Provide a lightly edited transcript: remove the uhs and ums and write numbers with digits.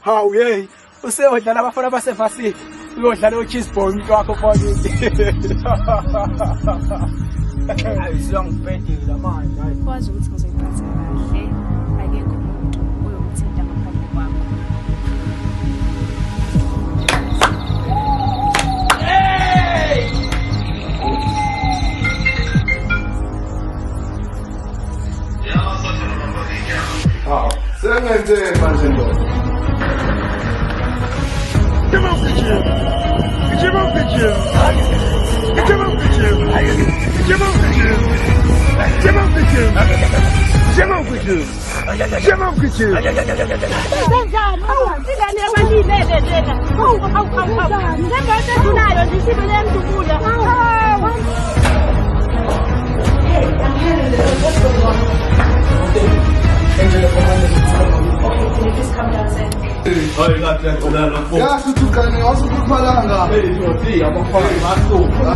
Hawu hey, useyodlala abafana basevasini. Uyodlala o-cheese ball umuntu wakho phakathi. Ayisiyangiphendela manje. Kwazi ukuthi ngizoyiphatha kahle. Akekho umuntu oyomthinta ngaphandle kwakho. Sengenze manje ndoda. Come on, Jim. Come on, Jim. Come on, Jim. Come on, Jim. Come on, Jim. Come on, Jim. Come on, Jim. Senzani? Ingane yabalilele lena. Hawu. Njengoba sedunayo nje isibele emdubula. Hayi kahle ngicela mfo. Yazi ukuthi ugane wasukuphalanga. Hey Jodi abafana basupha.